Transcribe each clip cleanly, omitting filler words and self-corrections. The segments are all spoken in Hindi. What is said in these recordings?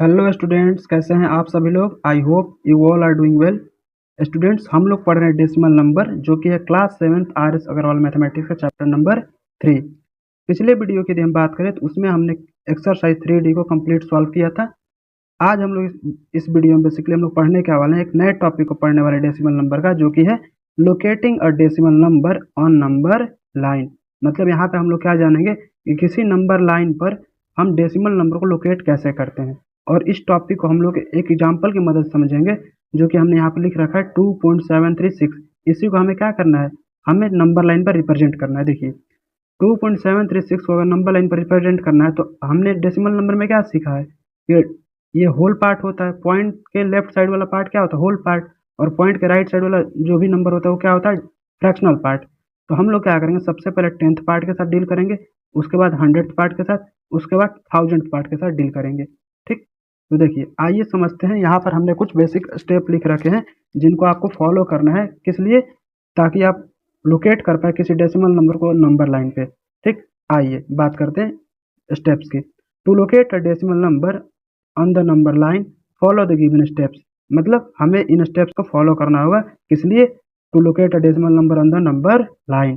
हेलो स्टूडेंट्स, कैसे हैं आप सभी लोग। I hope you all are doing well. Students, हम लोग पढ़ रहे हैं डेसिमल नंबर, जो कि है class 7th RS Agrawal mathematics का चैप्टर नंबर 3। पिछले वीडियो की यदि हम बात करें तो उसमें हमने एक्सरसाइज 3D को कंप्लीट सॉल्व किया था। आज हम लोग इस वीडियो में बेसिकली हम लोग पढ़ने के वाले हैं एक नए टॉपिक को पढ़ने वाले डेसिमल नंबर का, जो कि है locating a decimal number on number line. मतलब यहाँ पे हम लोग क्या जानेंगे कि किसी नंबर लाइन पर हम डेसिमल नंबर को लोकेट कैसे करते हैं। और इस टॉपिक को हम लोग एक एग्जाम्पल की मदद समझेंगे, जो कि हमने यहाँ पर लिख रखा है 2.736। इसी को हमें क्या करना है, हमें नंबर लाइन पर रिप्रेजेंट करना है। देखिए 2.736 को अगर नंबर लाइन पर रिप्रेजेंट करना है तो हमने डेसिमल नंबर में क्या सीखा है कि ये होल पार्ट होता है। पॉइंट के लेफ्ट साइड वाला पार्ट क्या होता है, होल पार्ट। और पॉइंट के राइट साइड वाला जो भी नंबर होता है वो क्या होता है, फ्रैक्शनल पार्ट। तो हम लोग क्या करेंगे, सबसे पहले 10th पार्ट के साथ डील करेंगे, उसके बाद 100th पार्ट के साथ, उसके बाद 1000th पार्ट के साथ डील करेंगे। ठीक, तो देखिए आइए समझते हैं। यहाँ पर हमने कुछ बेसिक स्टेप लिख रखे हैं जिनको आपको फॉलो करना है। किस लिए, ताकि आप लोकेट कर पाए किसी डेसिमल नंबर को नंबर लाइन पे। ठीक, आइए बात करते हैं स्टेप्स की। To locate a decimal number on the number line follow the given steps. मतलब हमें इन स्टेप्स को फॉलो करना होगा। किस लिए, to locate a decimal number on the number line.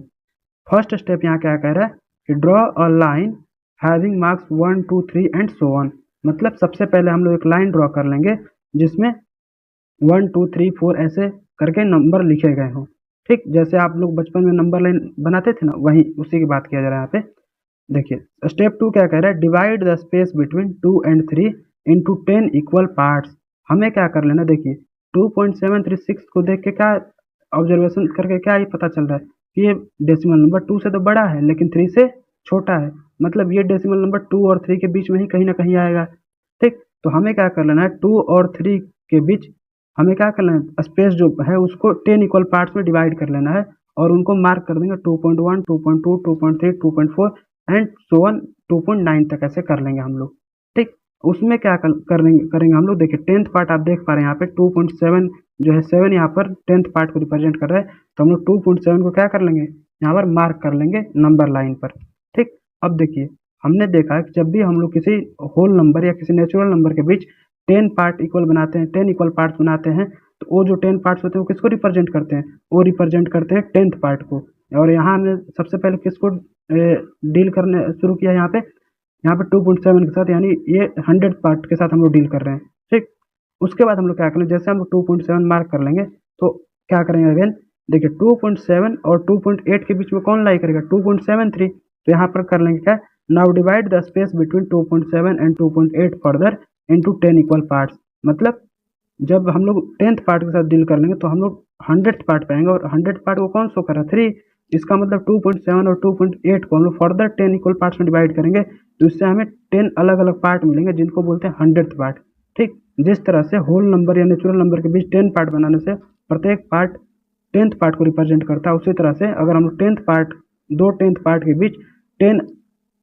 First step यहाँ क्या कह रहा है कि draw a line having marks 1 2 3 and so on. मतलब सबसे पहले हम लोग एक लाइन ड्रॉ कर लेंगे जिसमें 1 2 3 4 ऐसे करके नंबर लिखे गए हों। ठीक, जैसे आप लोग बचपन में नंबर लाइन बनाते थे ना, वही उसी की बात किया जा रहा है यहाँ पे। देखिए स्टेप 2 क्या कह रहा है, divide the space between 2 and 3 into 10 equal parts. हमें क्या कर लेना, देखिए 2.736 को देख के क्या ऑब्जर्वेशन करके क्या ही पता चल रहा है कि ये डेसिमल नंबर 2 से तो बड़ा है लेकिन 3 से छोटा है। मतलब ये डेसिमल नंबर 2 और 3 के बीच में ही कहीं ना कहीं आएगा। ठीक, तो हमें क्या कर लेना है, 2 और 3 के बीच हमें क्या करना है, स्पेस जो है उसको 10 इक्वल पार्ट्स में डिवाइड कर लेना है। और उनको मार्क कर देंगे 2.1 2.2 2.3 2.4 एंड सो वन 2.9 तक ऐसे कर लेंगे हम लोग। ठीक, उसमें क्या करेंगे हम लोग। देखिए 10th पार्ट आप देख पा रहे हैं यहाँ पे 2.7 जो है, 7 यहाँ पर 10th पार्ट को रिप्रेजेंट कर रहा है। तो हम लोग 2.7 को क्या कर लेंगे, यहाँ पर मार्क कर लेंगे नंबर लाइन पर। ठीक, अब देखिए हमने देखा कि जब भी हम लोग किसी होल नंबर या किसी नेचुरल नंबर के बीच 10 पार्ट इक्वल बनाते हैं, 10 इक्वल पार्ट्स बनाते हैं, तो वो जो 10 पार्ट्स होते हैं वो किसको रिप्रेजेंट करते हैं, वो रिप्रेजेंट करते हैं 10th पार्ट को। और यहाँ हमने सबसे पहले किसको डील करने शुरू किया, यहाँ पे 2.7 के साथ, यानी ये 100 पार्ट के साथ हम लोग डील कर रहे हैं। ठीक, उसके बाद हम लोग क्या करेंगे, जैसे हम लोग 2.7 मार्क कर लेंगे तो क्या करेंगे अगेन। देखिए 2.7 और 2.8 के बीच में कौन लाई करेगा, 2.73। तो यहाँ पर कर लेंगे क्या, now divide the space between 2.7 and 2.8 further into 10 equal parts. मतलब जब हम लोग 10th पार्ट के साथ डील कर लेंगे तो हम लोग 100th पार्ट पाएंगे, और 100th पार्ट को कौन शो कर रहा है, 3। इसका मतलब 2.7 और 2.8 को हम लोग फर्दर 10 इक्वल पार्ट्स में डिवाइड करेंगे तो इससे हमें 10 अलग अलग पार्ट मिलेंगे जिनको बोलते हैं 100th पार्ट। ठीक, जिस तरह से होल नंबर या नेचुरल नंबर के बीच 10 पार्ट बनाने से प्रत्येक पार्ट 10th पार्ट को रिप्रेजेंट करता है, उसी तरह से अगर हम लोग 10th पार्ट, दो 10th पार्ट के बीच 10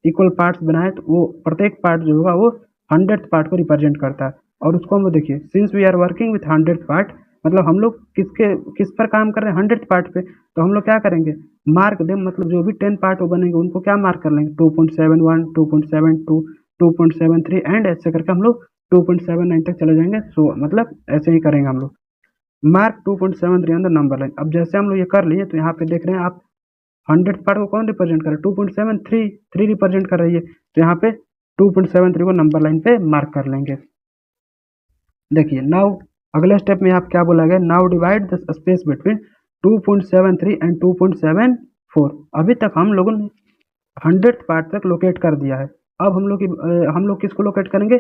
इक्वल पार्ट्स बनाए तो वो प्रत्येक पार्ट जो होगा वो 100th पार्ट को रिप्रेजेंट करता है। और उसको हम लोग देखिए, since we are working with 100th part, मतलब हम लोग किस पर काम कर रहे हैं, 100th पार्ट पे। तो हम लोग क्या करेंगे, मार्क देम, मतलब जो भी 10 पार्ट वो बनेंगे उनको क्या मार्क कर लेंगे, 2.71 2.72 2.73 एंड ऐसे करके हम लोग 2.79 तक चले जाएंगे। सो मतलब ऐसे ही करेंगे हम लोग, mark 2.73 on the number line. अब जैसे हम लोग ये कर लिए तो यहाँ पे देख रहे हैं आप, 100th पार्ट को कौन रिप्रेजेंट कर रहा है, 2.73 रिप्रेजेंट कर रही है। तो यहाँ पे 2.73 को नंबर लाइन पे मार्क कर लेंगे। देखिए नाउ अगले स्टेप में आप क्या बोला गया, now divide the space between 2.73 and 2.74। अभी तक हम लोगों ने 100th पार्ट तक लोकेट कर दिया है। अब हम लोग किसको लोकेट करेंगे,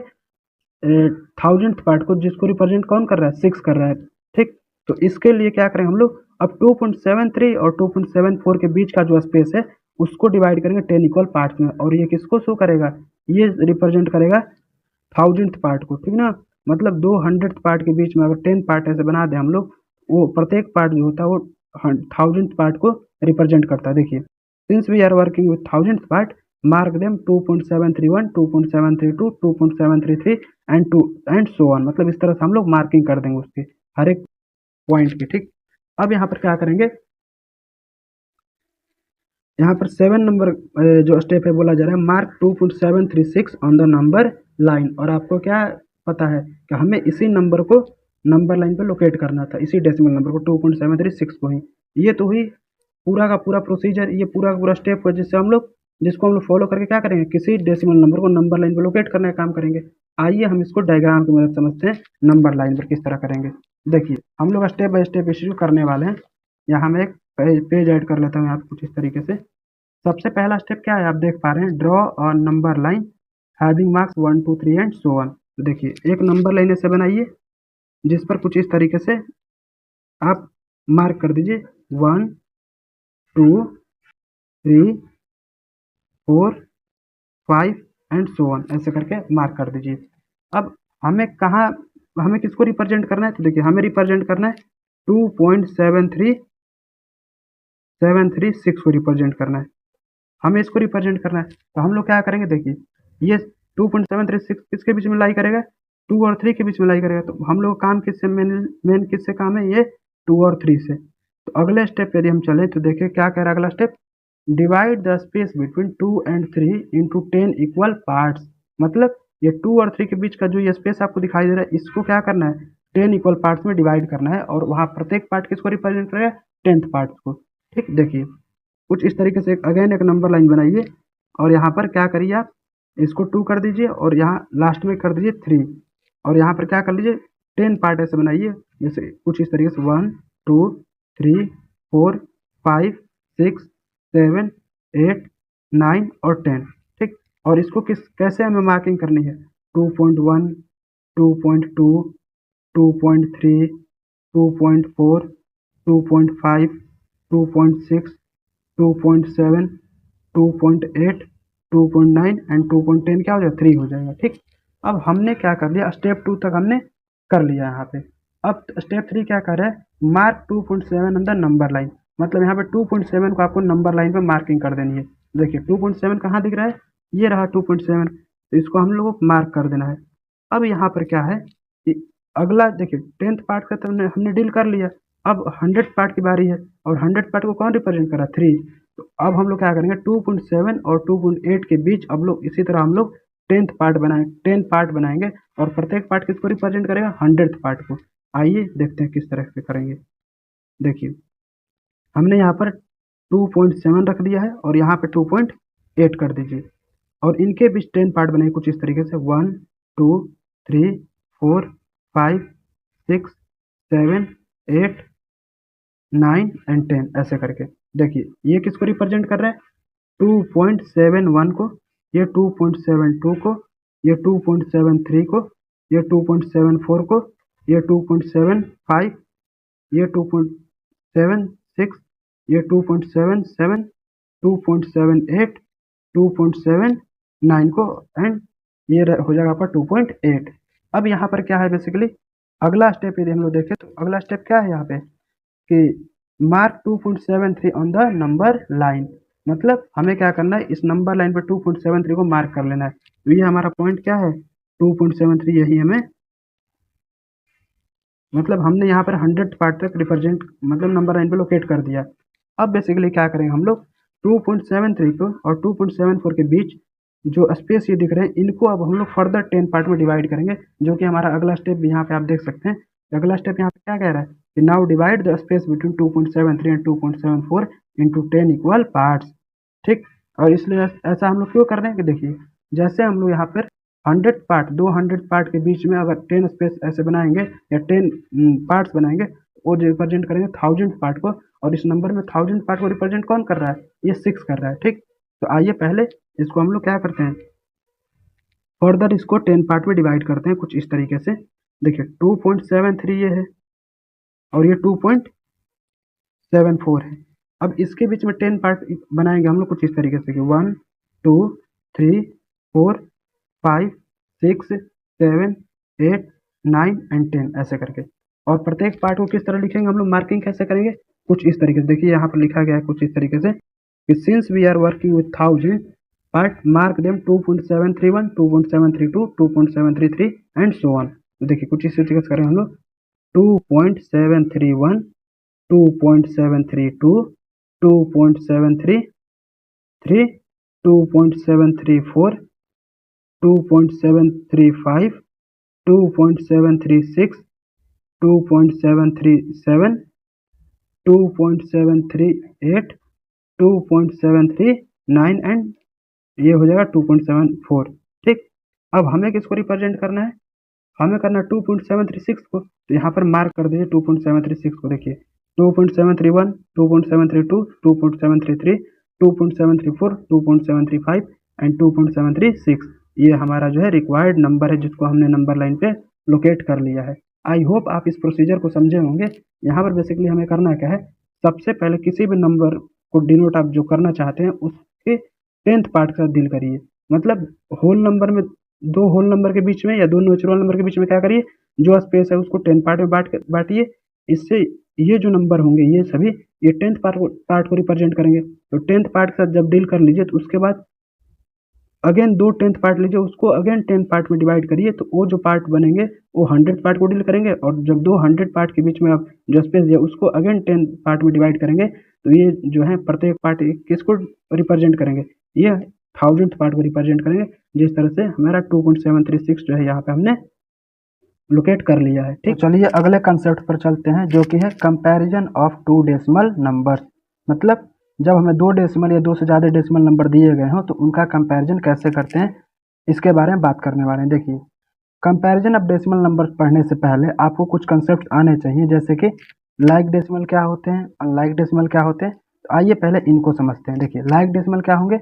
1000th पार्ट को, जिसको रिप्रेजेंट कौन कर रहा है, 6 कर रहा है। ठीक, तो इसके लिए क्या करेंगे हम लोग, अब 2.73 और 2.74 के बीच का जो स्पेस है उसको डिवाइड करेंगे 10 इक्वल पार्ट्स में, और ये किसको शो करेगा, ये रिप्रेजेंट करेगा 1000th पार्ट को। ठीक ना, मतलब दो 100th पार्ट के बीच में अगर 10 पार्ट ऐसे बना दें हम लोग, वो प्रत्येक पार्ट जो होता है वो 1000th पार्ट को रिप्रेजेंट करता है। देखिए since we are working with 1000th part, mark them 2.731 2.732 2.733 and 2 and so on. मतलब इस तरह से हम लोग मार्किंग कर देंगे उसके हर एक पॉइंट की। ठीक, अब यहाँ पर क्या करेंगे, यहाँ पर 7 नंबर जो स्टेप है बोला जा रहा है, mark 2.736 on the number line. और आपको क्या पता है कि हमें इसी नंबर को नंबर लाइन पे लोकेट करना था, इसी डेसिमल नंबर को 2.736 को ही। ये तो हुई पूरा का पूरा प्रोसीजर, ये पूरा का पूरा स्टेप है जिसको हम लोग फॉलो करके क्या करेंगे, किसी डेसिमल नंबर को नंबर लाइन पे लोकेट करने का काम करेंगे। आइए हम इसको डायग्राम की मदद से समझते हैं नंबर लाइन पर किस तरह करेंगे। देखिए हम लोग स्टेप बाय स्टेप इश्यू करने वाले हैं। यहाँ मैं एक पेज ऐड कर लेता हूँ यहाँ पे कुछ इस तरीके से। सबसे पहला स्टेप क्या है, आप देख पा रहे हैं, draw a number line having marks 1 2 3 and so on. तो देखिए एक नंबर लाइन ऐसे बनाइए जिस पर कुछ इस तरीके से आप मार्क कर दीजिए 1 2 3 4 5 एंड सो ऑन, ऐसे करके मार्क कर दीजिए। अब हमें किसको रिप्रेजेंट करना है, तो देखिए हमें रिप्रेजेंट करना है 2.73736 को रिप्रेजेंट करना है, हमें इसको रिप्रेजेंट करना है। तो हम लोग क्या करेंगे, देखिए ये 2.736 किसके बीच में लाई करेगा, 2 और 3 के बीच में लाई करेगा। तो हम लोग काम किससे मेन किससे काम है, ये 2 और 3 से। तो अगले स्टेप पे यदि हम चलें तो देखिए क्या कह रहा है अगला step, divide the space between 2 and 3 into 10 equal parts. मतलब ये 2 और 3 के बीच का जो ये स्पेस आपको दिखाई दे रहा है, इसको क्या करना है, 10 इक्वल पार्ट्स में डिवाइड करना है, और वहाँ प्रत्येक पार्ट किसको रिप्रेजेंट करेगा, 10th पार्ट को। ठीक, देखिए कुछ इस तरीके से अगेन एक नंबर लाइन बनाइए, और यहाँ पर क्या करिए, आप इसको 2 कर दीजिए और यहाँ लास्ट में कर दीजिए 3, और यहाँ पर क्या कर लीजिए 10 पार्ट ऐसे बनाइए, जैसे कुछ इस तरीके से 1 2 3 4 5 6 7 8 9 और 10। ठीक, और इसको कैसे हमें मार्किंग करनी है, 2.1 2.2 2.3 2.4 2.5 2.6 2.7 2.8 2.9 एंड 2.10 क्या हो जाएगा, 3 हो जाएगा। ठीक, अब हमने क्या कर लिया, स्टेप 2 तक हमने कर लिया यहाँ पे। अब स्टेप 3 क्या कर रहा है, mark 2.7 on the number line. मतलब यहाँ पे 2.7 को आपको नंबर लाइन पे मार्किंग कर देनी है। देखिए 2.7 कहाँ दिख रहा है, ये रहा 2.7, तो इसको हम लोग को मार्क कर देना है। अब यहाँ पर क्या है कि अगला देखिए 10th पार्ट का तो हमने डील कर लिया, अब 100th पार्ट की बारी है, और 100th पार्ट को कौन रिप्रेजेंट कर रहा है, 3। तो अब हम लोग क्या करेंगे, 2.7 और 2.8 के बीच अब लोग इसी तरह हम लोग 10th पार्ट बनाएंगे, और प्रत्येक पार्ट किसको रिप्रेजेंट करेगा, 100th पार्ट को। आइए देखते हैं किस तरह से करेंगे। देखिए हमने यहाँ पर 2.7 रख दिया है, और यहाँ पे 2.8 कर दीजिए, और इनके बीच 10 पार्ट बनाइए कुछ इस तरीके से 1 2 3 4 5 6 7 8 9 एंड 10 ऐसे करके। देखिए ये किसको रिप्रेजेंट कर रहा है, 2.71 को, ये 2.72 को, ये 2.73 को, ये 2.74 को, ये 2.75, ये 2.76, ये 2.77, 2.78, 2.79 को, एंड ये हो जाएगा आपका 2.8। अब यहाँ पर क्या है बेसिकली, अगला स्टेप यदि हम लोग देखें तो अगला स्टेप क्या है यहाँ पे कि mark 2.73 on the number line. मतलब हमें क्या करना है, इस नंबर लाइन पे 2.73 को मार्क कर लेना है। तो ये हमारा पॉइंट क्या है, 2.73, यही हमें, मतलब हमने यहाँ पर 100 पार्ट तक रिप्रेजेंट मतलब नंबर लाइन पे लोकेट कर दिया। अब बेसिकली क्या करेंगे हम लोग, 2.73 को और 2.74 के बीच जो स्पेस ये दिख रहे हैं, इनको अब हम लोग फर्दर 10 पार्ट में डिवाइड करेंगे, जो कि हमारा अगला स्टेप भी यहाँ पे आप देख सकते हैं। अगला स्टेप यहाँ पे क्या कह रहा है कि now divide the space between 2.73 and 2.74 into 10 equal parts. ठीक, और इसलिए ऐसा हम लोग क्यों कर रहे हैं कि देखिए जैसे हम लोग यहाँ पर 100 पार्ट, 200 पार्ट के बीच में अगर 10 स्पेस ऐसे बनाएंगे या 10 पार्ट्स बनाएंगे, वो रिप्रेजेंट करेंगे 1000 पार्ट को, और इस नंबर में 1000 पार्ट को रिप्रेजेंट कौन कर रहा है, ये 6 कर रहा है। ठीक, तो आइए पहले इसको हम लोग क्या करते हैं, फर्दर इसको 10 पार्ट में डिवाइड करते हैं कुछ इस तरीके से। देखिए 2.73 ये है, और ये 2.74 है। अब इसके बीच में 10 पार्ट बनाएंगे हम लोग कुछ इस तरीके से कि 1 2 3 4 5 6 7 8 9 एंड 10 ऐसे करके। और प्रत्येक पार्ट को किस तरह लिखेंगे हम लोग, मार्किंग कैसे करेंगे, कुछ इस तरीके से। देखिए यहाँ पर लिखा गया है कुछ इस तरीके से कि since we are working with 1000 part, mark them 2.731 2.732 2.733 and so on. तो देखिए कुछ इस तरीके से करें हम लोग, 2.731 2.732 2.733 2.734 2.735 2.736, 2.737, 2.738, 2.739 एंड ये हो जाएगा 2.74। ठीक, अब हमें किसको रिप्रेजेंट करना है? हमें करना है 2.736 को, तो यहाँ पर मार्क कर दीजिए 2.736 को। देखिए 2.731, 2.732, 2.733, 2.734, 2.735 एंड 2.736 ये हमारा जो है रिक्वायर्ड नंबर है, जिसको हमने नंबर लाइन पे लोकेट कर लिया है। आई होप आप इस प्रोसीजर को समझे होंगे। यहाँ पर बेसिकली हमें करना क्या है, सबसे पहले किसी भी नंबर को डिनोट आप जो करना चाहते हैं उसके 10th पार्ट के साथ डील करिए। मतलब होल नंबर में, दो होल नंबर के बीच में या दो नेचुरल नंबर के बीच में क्या करिए, जो स्पेस है उसको 10 पार्ट में बांटिए। इससे ये जो नंबर होंगे ये सभी ये 10th पार्ट को रिप्रेजेंट करेंगे। तो 10th पार्ट के साथ जब डील कर लीजिए तो उसके बाद अगेन दो 10th पार्ट लीजिए, उसको अगेन 10 पार्ट में डिवाइड करिए, तो वो जो पार्ट बनेंगे वो 100 पार्ट को डील करेंगे। और जब दो 100 पार्ट के बीच में आप जो स्पेस दिया उसको अगेन 10 पार्ट में डिवाइड करेंगे, तो ये जो है प्रत्येक पार्ट किसको रिप्रेजेंट करेंगे, ये 1000th पार्ट को रिप्रेजेंट करेंगे। जिस तरह से हमारा 2.736 जो है यहाँ पे हमने लोकेट कर लिया है। ठीक, तो चलिए अगले कंसेप्ट पर चलते हैं, जो कि है comparison of two decimal numbers. मतलब जब हमें दो डेसिमल या दो से ज़्यादा डेसिमल नंबर दिए गए हों तो उनका कंपैरिजन कैसे करते हैं, इसके बारे में बात करने वाले हैं। देखिए, कंपैरिजन ऑफ डेसिमल नंबर पढ़ने से पहले आपको कुछ कंसेप्ट आने चाहिए, जैसे कि लाइक डेसिमल क्या होते हैं, अनलाइक डेसिमल क्या होते हैं। तो आइए पहले इनको समझते हैं। देखिए, लाइक डेसिमल क्या होंगे,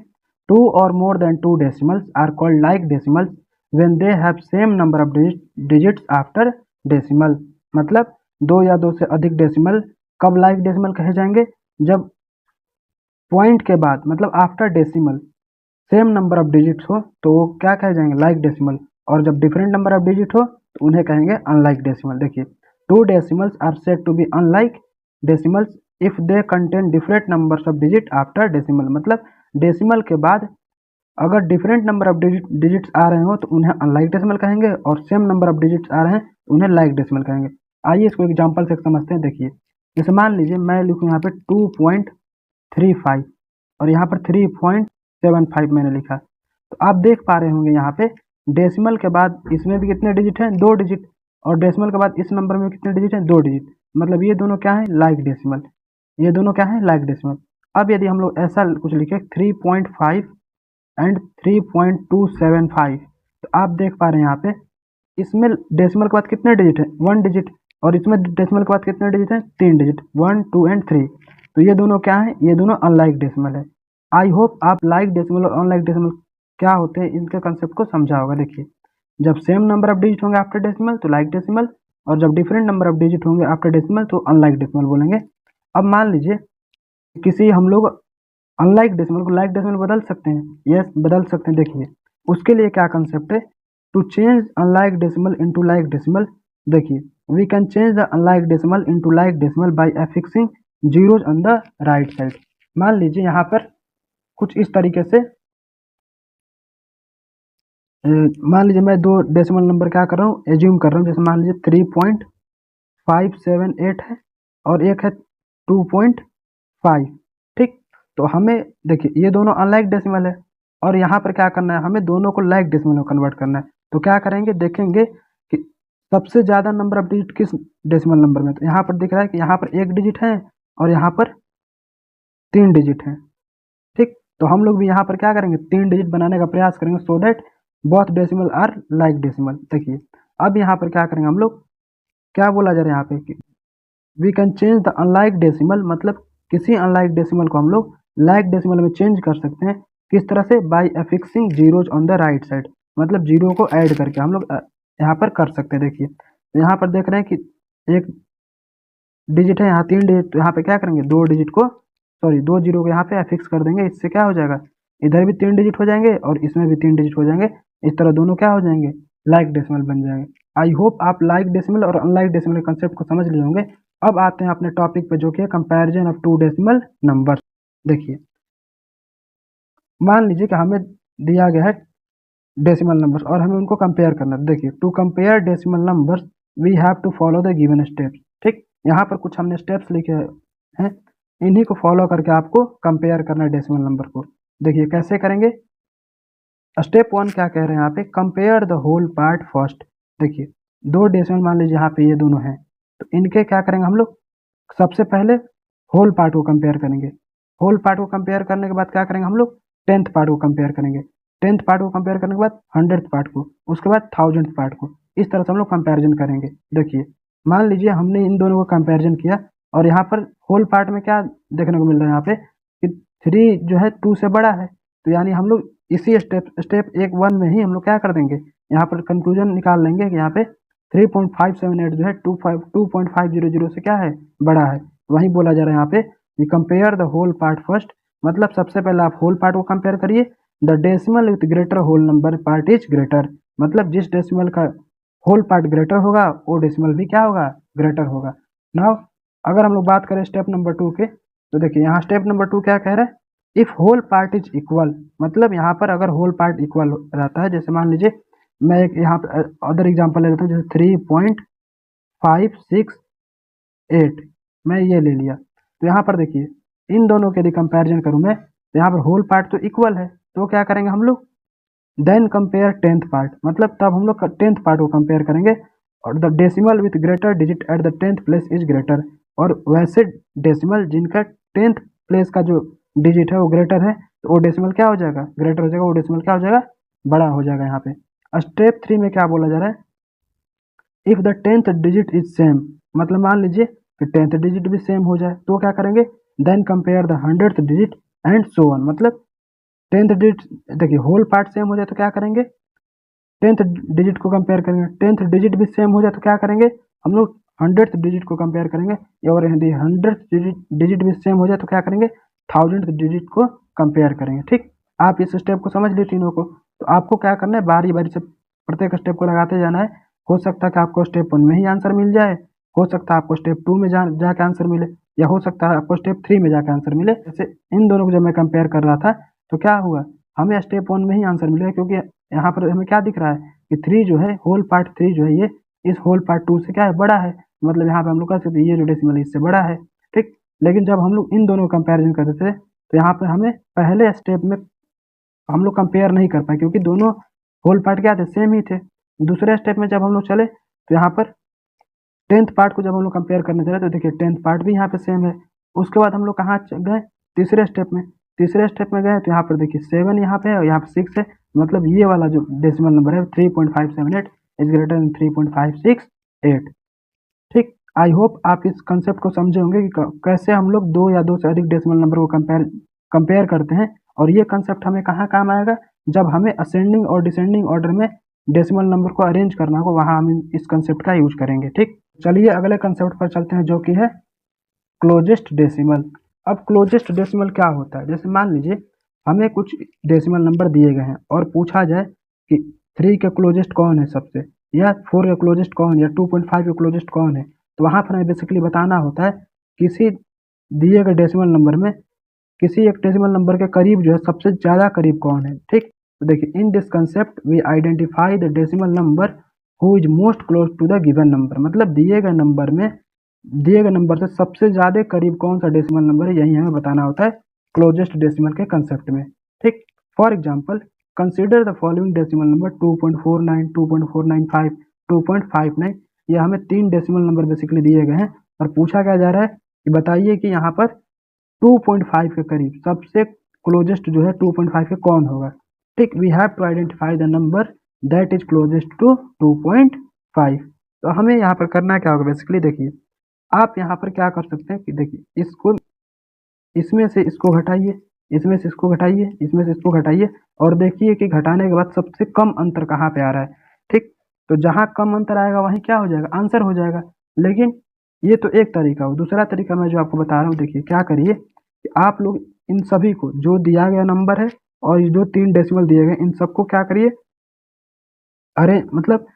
टू और more than two decimals are called like decimals when they have same number of digits after decimal. मतलब दो या दो से अधिक डेसिमल कब लाइक डेसिमल कहे जाएंगे, जब पॉइंट के बाद मतलब after decimal same number of digits हो तो वो क्या कहे जाएंगे, लाइक डेसिमल। और जब डिफरेंट नंबर ऑफ डिजिट हो तो उन्हें कहेंगे अनलाइक डेसिमल। देखिए, two decimals are said to be unlike decimals if they contain different numbers of digit after decimal. मतलब डेसिमल के बाद अगर डिफरेंट नंबर ऑफ डिजिट्स आ रहे हो तो उन्हें अनलाइक डेसिमल कहेंगे, और सेम नंबर ऑफ डिजिट्स आ रहे हैं तो उन्हें लाइक डेसिमल कहेंगे। आइए इसको एग्जाम्पल से समझते हैं। देखिए, जैसे मान लीजिए मैं लिखूँ यहाँ पे 2.35 और यहाँ पर 3.75 मैंने लिखा, तो आप देख पा रहे होंगे यहाँ पे डेसिमल के बाद इसमें भी कितने डिजिट हैं, दो डिजिट, और डेसिमल के बाद इस नंबर में कितने डिजिट हैं, दो डिजिट। मतलब ये दोनों क्या है, लाइक डेसिमल। ये दोनों क्या है, लाइक डेसिमल। अब यदि हम लोग ऐसा कुछ लिखे 3.5 एंड 3.275, तो आप देख पा रहे हैं यहाँ पे इसमें डेसिमल के बाद कितने डिजिट हैं, वन डिजिट, और इसमें डेसिमल के बाद कितने डिजिट हैं, तीन डिजिट, 1, 2 एंड 3। तो ये दोनों क्या है, ये दोनों अनलाइक डेसिमल है। आई होप आप लाइक डेसिमल और अनलाइक डेसिमल क्या होते हैं इनके कंसेप्ट को समझा होगा। देखिए, जब सेम नंबर ऑफ डिजिट होंगे आफ्टर डेसिमल तो लाइक डेसिमल, और जब डिफरेंट नंबर ऑफ डिजिट होंगे आफ्टर डेसिमल तो अनलाइक डेसिमल बोलेंगे। अब मान लीजिए किसी हम लोग अनलाइक डेसिमल को लाइक डेसिमल बदल सकते हैं, यस बदल सकते हैं। देखिए, उसके लिए क्या कंसेप्ट है, to change unlike decimal into like decimal. देखिए, we can change the unlike decimal into like decimal by affixing zeros on the right side. मान लीजिए यहाँ पर कुछ इस तरीके से, मान लीजिए मैं दो डेसिमल नंबर क्या कर रहा हूँ, एज्यूम कर रहा हूँ। जैसे मान लीजिए 3.578 है और एक है 2.5। ठीक, तो हमें देखिए ये दोनों अनलाइक डेसिमल है, और यहाँ पर क्या करना है, हमें दोनों को लाइक डेसिमल में कन्वर्ट करना है। तो क्या करेंगे, देखेंगे कि सबसे ज़्यादा नंबर ऑफ डिजिट किस डेसिमल नंबर में। तो यहाँ पर दिख रहा है कि यहाँ पर एक डिजिट है और यहाँ पर तीन डिजिट है। ठीक, तो हम लोग भी यहाँ पर क्या करेंगे, तीन डिजिट बनाने का प्रयास करेंगे, so that both decimal are like decimal. देखिए, अब यहाँ पर क्या करेंगे हम लोग, क्या बोला जा रहा है यहाँ पे कि we can change the unlike decimal. मतलब किसी अनलाइक डेसिमल को हम लोग लाइक डेसिमल में चेंज कर सकते हैं। किस तरह से, by affixing zeros on the right side. मतलब जीरो को ऐड करके हम लोग यहाँ पर कर सकते हैं। देखिए, तो यहाँ पर देख रहे हैं कि एक डिजिट है, यहाँ तीन डिजिट, तो यहाँ पे क्या करेंगे, दो डिजिट को, सॉरी दो जीरो को यहाँ पे अफिक्स कर देंगे। इससे क्या हो जाएगा, इधर भी तीन डिजिट हो जाएंगे और इसमें भी तीन डिजिट हो जाएंगे। इस तरह दोनों क्या हो जाएंगे, लाइक डेसिमल बन जाएंगे। आई होप आप लाइक डेसिमल और अनलाइक डेसिमल के कंसेप्ट को समझ लिए होंगे। अब आते हैं अपने टॉपिक पे, जो कि है comparison of two decimal number. देखिए, मान लीजिए कि हमें दिया गया है डेसिमल नंबर्स और हमें उनको कंपेयर करना है। देखिए, to compare decimal numbers we have to follow the given steps. ठीक, यहाँ पर कुछ हमने स्टेप्स लिखे हैं, इन्हीं को फॉलो करके आपको कंपेयर करना है डेसिमल नंबर को। देखिए कैसे करेंगे। स्टेप वन क्या कह रहे हैं यहाँ पे, compare the whole part first. देखिए 2 डेसिमल मान लीजिए यहाँ पे ये दोनों हैं, तो इनके क्या करेंगे हम लोग, सबसे पहले होल पार्ट को कंपेयर करेंगे। होल पार्ट को कंपेयर करने के बाद क्या करेंगे हम लोग, 10th पार्ट को कंपेयर करेंगे। 10th पार्ट को कंपेयर करने के बाद 100th पार्ट को, उसके बाद 1000th पार्ट को। इस तरह से हम लोग कंपेरिजन करेंगे। देखिए मान लीजिए हमने इन दोनों को कंपेरिजन किया और यहाँ पर होल पार्ट में क्या देखने को मिल रहा है यहाँ पे कि 3 जो है 2 से बड़ा है, तो यानी हम लोग इसी स्टेप 1 में ही हम लोग क्या कर देंगे, यहाँ पर कंक्लूजन निकाल लेंगे कि यहाँ पे 3.578 जो है 2.500 से क्या है, बड़ा है। वही बोला जा रहा है यहाँ पे कि compare the whole part first, मतलब सबसे पहले आप होल पार्ट को कंपेयर करिए। The decimal with greater whole number part is greater, मतलब जिस डेसिमल का होल पार्ट ग्रेटर होगा वो डेसिमल भी क्या होगा, ग्रेटर होगा। नाउ अगर हम लोग बात करें स्टेप नंबर 2 के, तो देखिए यहाँ स्टेप नंबर 2 क्या कह रहा है, if whole part is equal, मतलब यहाँ पर अगर होल पार्ट इक्वल रहता है, जैसे मान लीजिए मैं एक यहाँ पर अदर एग्जांपल ले लेता हूँ, जैसे 3.568 मैं ये ले लिया। तो यहाँ पर देखिए इन दोनों के यदि कंपेरिजन करूँ मैं, तो यहाँ पर होल पार्ट तो इक्वल है, तो क्या करेंगे हम लोग, देन कंपेयर 10th पार्ट, मतलब तब हम लोग 10th पार्ट को कंपेयर करेंगे। और the decimal with greater digit at the 10th place is greater, और वैसे डेसिमल जिनका 10th प्लेस का जो डिजिट है वो ग्रेटर है, तो वो डेसिमल क्या हो जाएगा, ग्रेटर हो जाएगा, वो डेसिमल क्या हो जाएगा, बड़ा हो जाएगा। यहाँ पे स्टेप 3 में क्या बोला जा रहा है, if the 10th digit is same, मतलब मान लीजिए कि 10th डिजिट भी सेम हो जाए, तो क्या करेंगे, then compare the 100th digit and so on, मतलब 10th डिजिट, देखिए होल पार्ट सेम हो जाए तो क्या करेंगे, 10th डिजिट को कंपेयर करेंगे। 10th डिजिट भी सेम हो जाए तो क्या करेंगे हम लोग, 100th डिजिट को कंपेयर करेंगे। और यदि 100th डिजिट भी सेम हो जाए तो क्या करेंगे, 1000th डिजिट को कंपेयर करेंगे। ठीक, आप इस स्टेप को समझ लिए तीनों को। तो आपको क्या करना है, बारी बारी से प्रत्येक स्टेप को लगाते जाना है। हो सकता है कि आपको स्टेप 1 में ही आंसर मिल जाए, हो सकता है आपको स्टेप 2 में जाके आंसर मिले, या हो सकता है आपको स्टेप 3 में जाके आंसर मिले। जैसे इन दोनों को जब मैं कंपेयर कर रहा था तो क्या हुआ, हमें स्टेप 1 में ही आंसर मिलेगा, क्योंकि यहाँ पर हमें क्या दिख रहा है कि 3 जो है, होल पार्ट 3 जो है ये इस होल पार्ट 2 से क्या है, बड़ा है। मतलब यहाँ पे हम लोग कह सकते हैं ये जो डेसिमल है इससे बड़ा है। ठीक, लेकिन जब हम लोग इन दोनों का कंपेरिजन करते थे तो यहाँ पर हमें पहले स्टेप में हम लोग कंपेयर नहीं कर पाए, क्योंकि दोनों होल पार्ट क्या थे, सेम ही थे। दूसरे स्टेप में जब हम लोग चले तो यहाँ पर 10th पार्ट को जब हम लोग कंपेयर करने चले तो देखिए 10th पार्ट भी यहाँ पे सेम है। उसके बाद हम लोग कहाँ गए, तीसरे स्टेप में। तीसरे स्टेप में गए तो यहाँ पर देखिए 7 यहाँ पे है और यहाँ पे 6 है, मतलब ये वाला जो डेसिमल नंबर है 3.578 इज ग्रेटर देन 3.568। ठीक, आई होप आप इस कंसेप्ट को समझे होंगे कि कैसे हम लोग 2 या 2 से अधिक डेसिमल नंबर को कंपेयर करते हैं। और ये कंसेप्ट हमें कहाँ काम आएगा, जब हमें असेंडिंग और डिसेंडिंग ऑर्डर में डेसिमल नंबर को अरेंज करना होगा, वहाँ हम इस कंसेप्ट का यूज करेंगे। ठीक, चलिए अगले कंसेप्ट पर चलते हैं, जो कि है क्लोजेस्ट डेसिमल। अब क्लोजेस्ट डेसिमल क्या होता है, जैसे मान लीजिए हमें कुछ डेसिमल नंबर दिए गए हैं और पूछा जाए कि 3 के क्लोजेस्ट कौन है सबसे, या 4 के क्लोजेस्ट कौन है, या 2.5 के क्लोजेस्ट कौन है। तो वहाँ पर हमें बेसिकली बताना होता है किसी दिए गए डेसिमल नंबर में किसी एक डेसिमल नंबर के करीब जो है सबसे ज़्यादा करीब कौन है। ठीक, तो देखिए in this concept we identify the decimal number who is most close to the given number, मतलब दिए गए नंबर से सबसे ज़्यादा करीब कौन सा डेसिमल नंबर है, यही हमें बताना होता है क्लोजेस्ट डेसिमल के कंसेप्ट में। ठीक, for example consider the following decimal number 2.49, 2.495, 2.59। ये हमें 3 डेसिमल नंबर बेसिकली दिए गए हैं और पूछा क्या जा रहा है कि बताइए कि यहाँ पर 2.5 के करीब सबसे क्लोजेस्ट जो है 2.5 के कौन होगा। ठीक, we have to identify the number that is closest to 2.5। तो हमें यहाँ पर करना क्या होगा, बेसिकली देखिए आप यहाँ पर क्या कर सकते हैं कि देखिए इसको, इसमें से इसको घटाइए, इसमें से इसको घटाइए, इसमें से इसको घटाइए, और देखिए कि घटाने के बाद सबसे कम अंतर कहाँ पे आ रहा है। ठीक, तो जहाँ कम अंतर आएगा वहीं क्या हो जाएगा, आंसर हो जाएगा। लेकिन ये तो एक तरीका हो, दूसरा तरीका मैं जो आपको बता रहा हूँ, देखिए क्या करिए कि आप लोग इन सभी को, जो दिया गया नंबर है और ये जो 3 डेसिमल दिए गए, इन सबको क्या करिए, अरे मतलब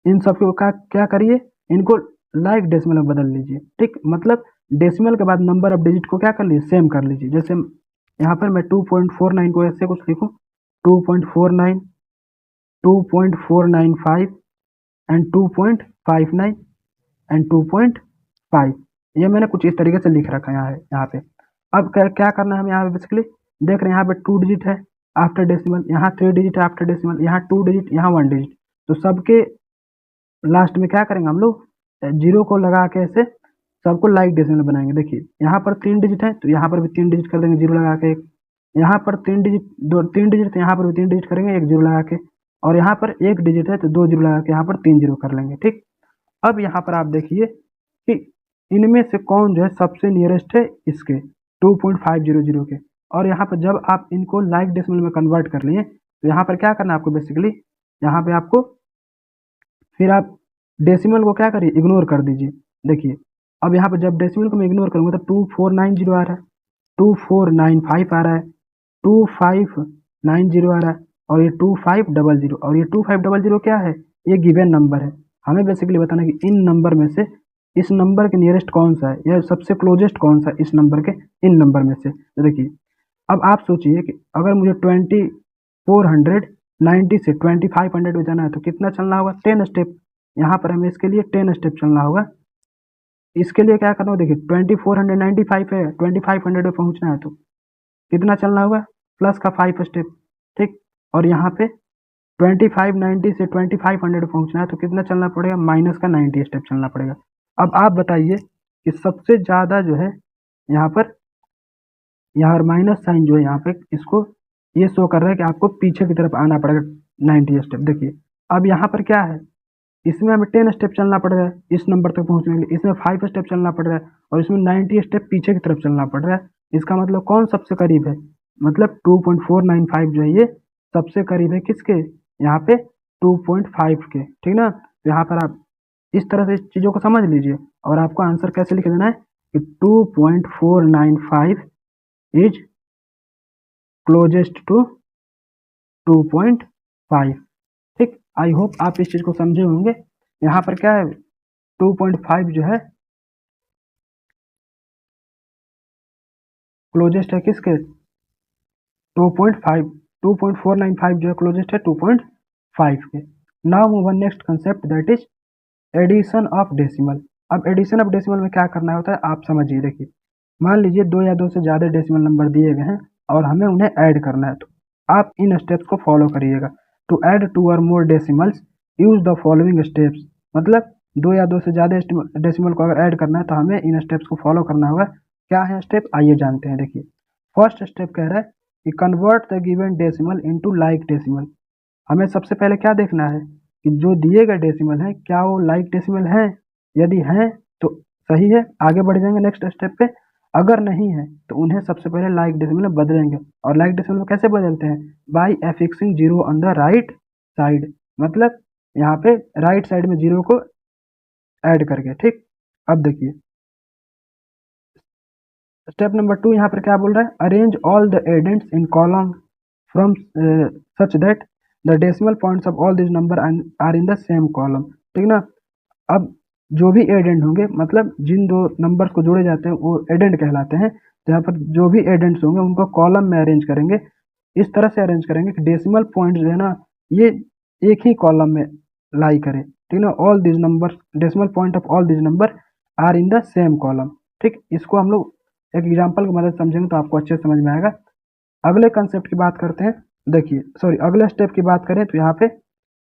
इन सबको क्या क्या करिए, इनको लाइक डेसिमल में बदल लीजिए। ठीक, मतलब डेसिमल के बाद नंबर ऑफ डिजिट को क्या कर लीजिए, सेम कर लीजिए। जैसे यहाँ पर मैं 2.49 को ऐसे कुछ लिखूँ, 2.49, 2.495 एंड 2.59 एंड 2.5, ये मैंने कुछ इस तरीके से लिख रखा है यहाँ पे। अब क्या करना है हमें यहाँ पे, बेसिकली देख रहे हैं यहाँ पे 2 डिजिट है आफ्टर डेसिमल, यहाँ 3 डिजिट है आफ्टर डेसिमल, यहाँ 2 डिजिट, यहाँ 1 डिजिट। तो सबके लास्ट में क्या करेंगे हम लोग, जीरो को लगा के ऐसे सबको लाइक डेसिमल बनाएंगे। देखिए यहाँ पर 3 डिजिट है तो यहाँ पर भी 3 डिजिट कर देंगे जीरो लगा के। यहाँ पर 3 डिजिट, 3 डिजिट तो यहाँ पर भी 3 डिजिट करेंगे एक जीरो लगा के, और यहाँ पर 1 डिजिट है तो 2 जीरो लगा के यहाँ पर 3 जीरो कर लेंगे। ठीक, अब यहाँ पर आप देखिए कि इनमें से कौन जो है सबसे नियरेस्ट है इसके 2.500 के। और यहाँ पर जब आप इनको लाइक डेसिमल में कन्वर्ट कर लिए तो यहाँ पर क्या करना है आपको, बेसिकली यहाँ पे आपको फिर आप डेसिमल को क्या करिए, इग्नोर कर दीजिए। देखिए अब यहाँ पे जब डेसिमल को मैं इग्नोर करूँगा तो 2490 आ रहा है, 2495 आ रहा है, 2590 आ रहा है, और ये 2500, और ये 2500 क्या है, ये गिवन नंबर है। हमें बेसिकली बताना है कि इन नंबर में से इस नंबर के नियरेस्ट कौन सा है या सबसे क्लोजेस्ट कौन सा इस नंबर के इन नंबर में से। तो देखिए अब आप सोचिए कि अगर मुझे 2490 से 2500 में जाना है तो कितना चलना होगा, 10 स्टेप। यहाँ पर हमें इसके लिए 10 स्टेप चलना होगा। इसके लिए क्या करना होगा, देखिए 2495 है, 2500 पे पहुँचना है तो कितना चलना होगा, प्लस का 5 स्टेप। ठीक, और यहाँ पे 2590 से 2500 पहुँचना है तो कितना चलना पड़ेगा, माइनस का 90 स्टेप चलना पड़ेगा। अब आप बताइए कि सबसे ज़्यादा जो है यहाँ पर, यहाँ माइनस साइन जो है यहाँ पे इसको ये शो कर रहा है कि आपको पीछे की तरफ आना पड़ेगा 90 स्टेप। देखिए अब यहाँ पर क्या है, इसमें हमें 10 स्टेप चलना पड़ रहा है इस नंबर तक पहुँचने के लिए, इसमें 5 स्टेप चलना पड़ रहा है, और इसमें 90 स्टेप पीछे की तरफ चलना पड़ रहा है। इसका मतलब कौन सबसे करीब है, मतलब 2.495 जो है ये सबसे करीब है किसके, यहाँ पे 2.5 के। ठीक ना, तो यहाँ पर आप इस तरह से इस चीज़ों को समझ लीजिए, और आपको आंसर कैसे लिख देना है कि 2.495 इज क्लोजेस्ट टू 2.5। ठीक, आई होप आप इस चीज़ को समझे होंगे। यहाँ पर क्या है, 2.5 जो है क्लोजेस्ट है किसके, 2.5, 2.495 जो है क्लोजेस्ट है 2.5 के। Now move on next concept that is addition of decimal. अब एडिशन ऑफ डेसिमल में क्या करना होता है आप समझिए। देखिए मान लीजिए 2 या 2 से ज़्यादा डेसिमल नंबर दिए गए हैं और हमें उन्हें ऐड करना है, तो आप इन स्टेप्स को फॉलो करिएगा। टू ऐड 2 और more decimals use the following steps. मतलब 2 या 2 से ज़्यादा डेसिमल को अगर ऐड करना है तो हमें इन स्टेप्स को फॉलो करना होगा। क्या है स्टेप, आइए जानते हैं। देखिए फर्स्ट स्टेप कह रहा है कि convert the given decimal into like decimal. हमें सबसे पहले क्या देखना है कि जो दिए गए डेसिमल हैं क्या वो लाइक डेसिमल हैं, यदि हैं तो सही है, आगे बढ़ जाएंगे नेक्स्ट स्टेप पे। अगर नहीं है तो उन्हें सबसे पहले लाइक डेसिमल में बदलेंगे। और लाइक डेसिमल में कैसे बदलते हैं, by affixing zero on the right side, मतलब यहाँ पे राइट साइड में जीरो को ऐड करके। ठीक, अब देखिए स्टेप नंबर 2 यहाँ पर क्या बोल रहा है, arrange all the addends in column from such that the decimal points of all this number are in the same column. ठीक ना, अब जो भी एडेंट होंगे, मतलब जिन दो नंबर्स को जोड़े जाते हैं वो एडेंट कहलाते हैं। तो यहाँ पर जो भी एडेंट्स होंगे उनको कॉलम में अरेंज करेंगे, इस तरह से अरेंज करेंगे कि डेसिमल पॉइंट जो है ना ये एक ही कॉलम में लाई करे। ठीक ना, all this number, decimal point of all this number are in the same column. ठीक, इसको हम लोग एक एग्जाम्पल की मदद समझेंगे तो आपको अच्छे से समझ में आएगा। अगले कंसेप्ट की बात करते हैं। देखिए सॉरी, अगले स्टेप की बात करें तो यहाँ पे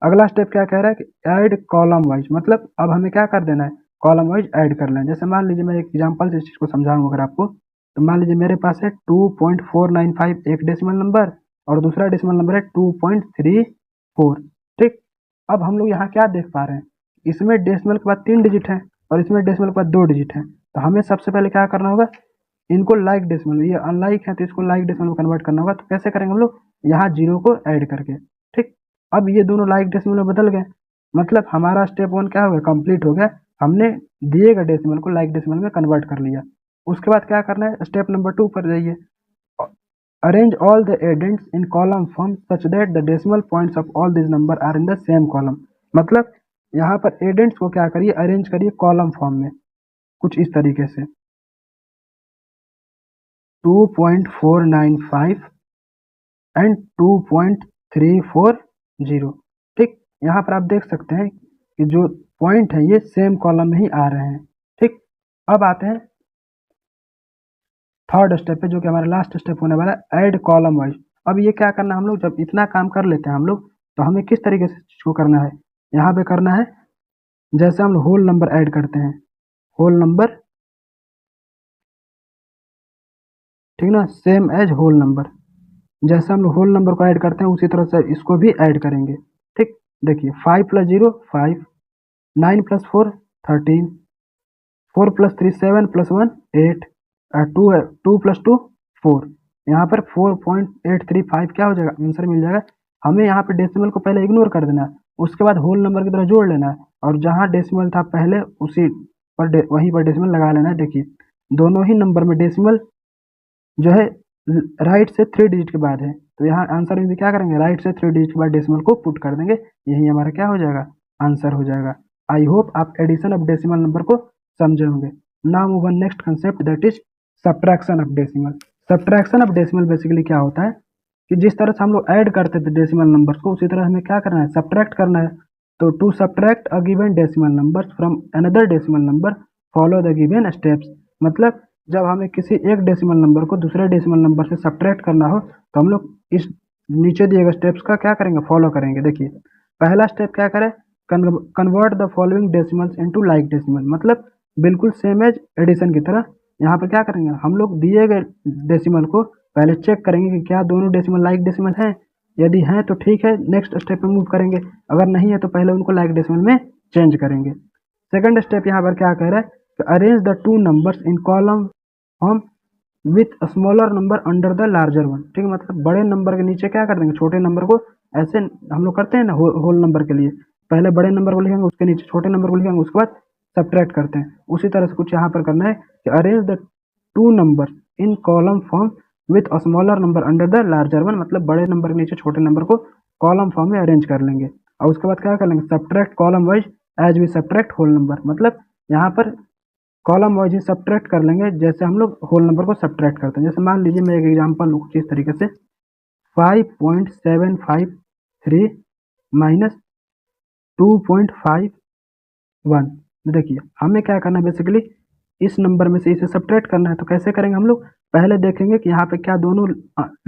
अगला स्टेप क्या कह रहा है कि ऐड कॉलम वाइज, मतलब अब हमें क्या कर देना है, कॉलम वाइज ऐड कर लें। जैसे मान लीजिए मैं एक एग्जांपल से इस चीज़ को समझाऊंगा अगर आपको, तो मान लीजिए मेरे पास है 2.495 एक डेसिमल नंबर और दूसरा डेसिमल नंबर है 2.34। ठीक, अब हम लोग यहाँ क्या देख पा रहे हैं, इसमें डेसिमल के बाद 3 डिजिट है और इसमें डेसिमल के बाद 2 डिजिट है। तो हमें सबसे पहले क्या करना होगा, इनको लाइक डेसिमल, ये अनलाइक है तो इसको लाइक डेसिमल में कन्वर्ट करना होगा। तो कैसे करेंगे हम लोग, यहाँ जीरो को ऐड करके। ठीक, अब ये दोनों लाइक डेसिमल में बदल गए, मतलब हमारा स्टेप 1 क्या हो गया, कंप्लीट हो गया। हमने दिए गए डेसिमल को लाइक डेसिमल में कन्वर्ट कर लिया। उसके बाद क्या करना है, स्टेप नंबर 2 पर जाइए, arrange all the addends in column form such that the decimal points of all this number are in the same column. मतलब यहाँ पर एडेंट्स को क्या करिए, अरेंज करिए कॉलम फॉर्म में कुछ इस तरीके से 2.495 एंड 2.340। ठीक, यहाँ पर आप देख सकते हैं कि जो पॉइंट है ये सेम कॉलम में ही आ रहे हैं। ठीक, अब आते हैं थर्ड स्टेप पे जो कि हमारा लास्ट स्टेप होने वाला है, ऐड कॉलम वाइज। अब ये क्या करना है, हम लोग जब इतना काम कर लेते हैं हम लोग तो हमें किस तरीके से चीज़ को करना है, यहाँ पे करना है जैसे हम होल नंबर ऐड करते हैं, होल नंबर, ठीक ना, सेम एज होल नंबर, जैसे हम होल नंबर को ऐड करते हैं उसी तरह से इसको भी ऐड करेंगे। ठीक, देखिए 5 + 0 5, 9 + 4 13, 4 + 3 7 + 1 8, 2 + 2 4। यहाँ पर 4.835 क्या हो जाएगा, आंसर मिल जाएगा। हमें यहाँ पे डेसिमल को पहले इग्नोर कर देना है, उसके बाद होल नंबर की तरह जोड़ लेना है, और जहाँ डेसिमल था पहले उसी पर वहीं पर डेसिमल लगा लेना है। देखिए दोनों ही नंबर में डेसिमल जो है राइट से 3 डिजिट के बाद है, तो यहाँ आंसर में भी क्या करेंगे, राइट से 3 डिजिट के बाद डेसिमल को पुट कर देंगे, यही हमारा क्या हो जाएगा, आंसर हो जाएगा। आई होप आप एडिशन ऑफ डेसिमल नंबर को समझे होंगे। Now move on next concept, that is subtraction of decimal. Subtraction of decimal basically क्या होता है कि जिस तरह से हम लोग ऐड करते थे डेसिमल नंबर्स को, उसी तरह हमें क्या करना है, सब्ट्रैक्ट करना है। तो to subtract a given decimal number from another decimal number, follow the given steps. मतलब जब हमें किसी एक डेसिमल नंबर को दूसरे डेसिमल नंबर से सब्ट्रैक्ट करना हो, तो हम लोग इस नीचे दिए गए स्टेप्स का क्या करेंगे, फॉलो करेंगे। देखिए पहला स्टेप क्या करें, convert the following decimals into like decimal, मतलब बिल्कुल सेम एज एडिशन की तरह। यहाँ पर क्या करेंगे, हम लोग दिए गए डेसिमल को पहले चेक करेंगे कि क्या दोनों डेसिमल लाइक डेसिमल हैं, यदि हैं तो ठीक है, नेक्स्ट स्टेप में मूव करेंगे, अगर नहीं है तो पहले उनको लाइक डेसिमल में चेंज करेंगे। सेकंड स्टेप यहाँ पर क्या कह रहा है, arrange the two numbers in column form with smaller number under the larger one. ठीक है, मतलब बड़े नंबर के नीचे क्या कर देंगे, छोटे नंबर को, ऐसे हम लोग करते हैं ना होल नंबर के लिए, पहले बड़े नंबर को लिखेंगे, उसके नीचे छोटे नंबर को लिखेंगे, उसके बाद सब्ट्रैक्ट करते हैं। उसी तरह से कुछ यहाँ पर करना है कि arrange the two number in column form with a smaller number under the larger one, मतलब बड़े नंबर के नीचे छोटे नंबर को कॉलम फॉर्म में अरेंज कर लेंगे, और उसके बाद क्या कर लेंगे, subtract column wise as we subtract whole number, मतलब यहाँ पर कॉलम वाइज ही सब्ट्रैक्ट कर लेंगे जैसे हम लोग होल नंबर को सब्ट्रैक्ट करते हैं। जैसे मान लीजिए मैं एक एग्जांपल लूँ कुछ इस तरीके से, 5.753 माइनस 2.51। देखिए हमें क्या करना है, बेसिकली इस नंबर में से इसे सब्ट्रैक्ट करना है। तो कैसे करेंगे, हम लोग पहले देखेंगे कि यहाँ पे क्या दोनों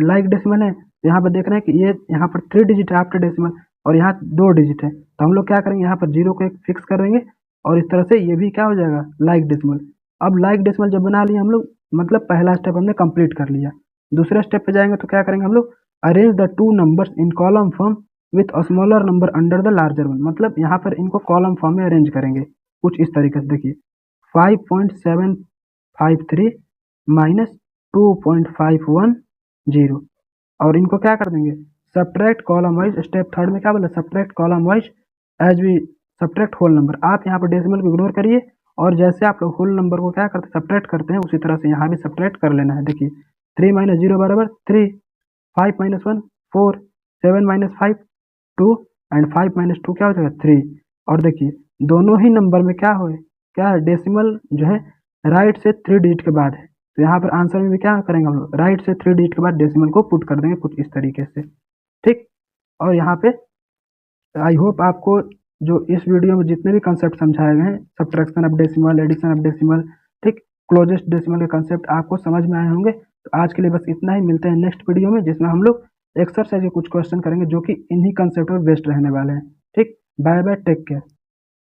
लाइक डेसिमल है, तो यहाँ पर देख रहे हैं कि ये यहाँ पर 3 डिजिट है आफ्टर डेसिमल, और यहाँ 2 डिजिट है, तो हम लोग क्या करेंगे, यहाँ पर 0 को एक फिक्स करेंगे, और इस तरह से ये भी क्या हो जाएगा, लाइक डेसिमल। अब लाइक डेसिमल जब बना लिया हम लोग, मतलब पहला स्टेप हमने कंप्लीट कर लिया। दूसरे स्टेप पे जाएंगे तो क्या करेंगे हम लोग, arrange the two numbers in column form with a smaller number under the larger one, मतलब यहाँ पर इनको कॉलम फॉर्म में अरेंज करेंगे कुछ इस तरीके से। देखिए 5.753 माइनस 2.510, और इनको क्या कर देंगे, subtract column wise. Step third में क्या बोला, subtract column wise as we subtract whole number. आप यहाँ पर डेसिमल को इग्नोर करिए, और जैसे आप लोग होल नंबर को क्या करते हैं, सब्ट्रैक्ट करते हैं, उसी तरह से यहाँ भी सब्ट्रैक्ट कर लेना है। देखिए 3 - 0 बराबर 3, 5 - 1 4, 7 - 5 2, एंड 5 - 2 क्या हो जाएगा, 3। और देखिए दोनों ही नंबर में क्या हो, क्या है, डेसिमल जो है राइट से 3 डिजिट के बाद है, तो यहाँ पर आंसर में भी क्या करेंगे हम लोग, राइट से 3 डिजिट के बाद डेसिमल को पुट कर देंगे कुछ इस तरीके से। ठीक, और यहाँ पे आई होप आपको जो इस वीडियो में जितने भी कंसेप्ट समझाए गए हैं, subtraction of decimal, addition of decimal, ठीक, क्लोजेस्ट डेसिमल के कंसेप्ट आपको समझ में आए होंगे। तो आज के लिए बस इतना ही, मिलते हैं नेक्स्ट वीडियो में, जिसमें हम लोग एक्सरसाइज के कुछ क्वेश्चन करेंगे जो कि इन्हीं कंसेप्ट पर बेस्ड रहने वाले हैं। ठीक, बाय बाय, टेक केयर।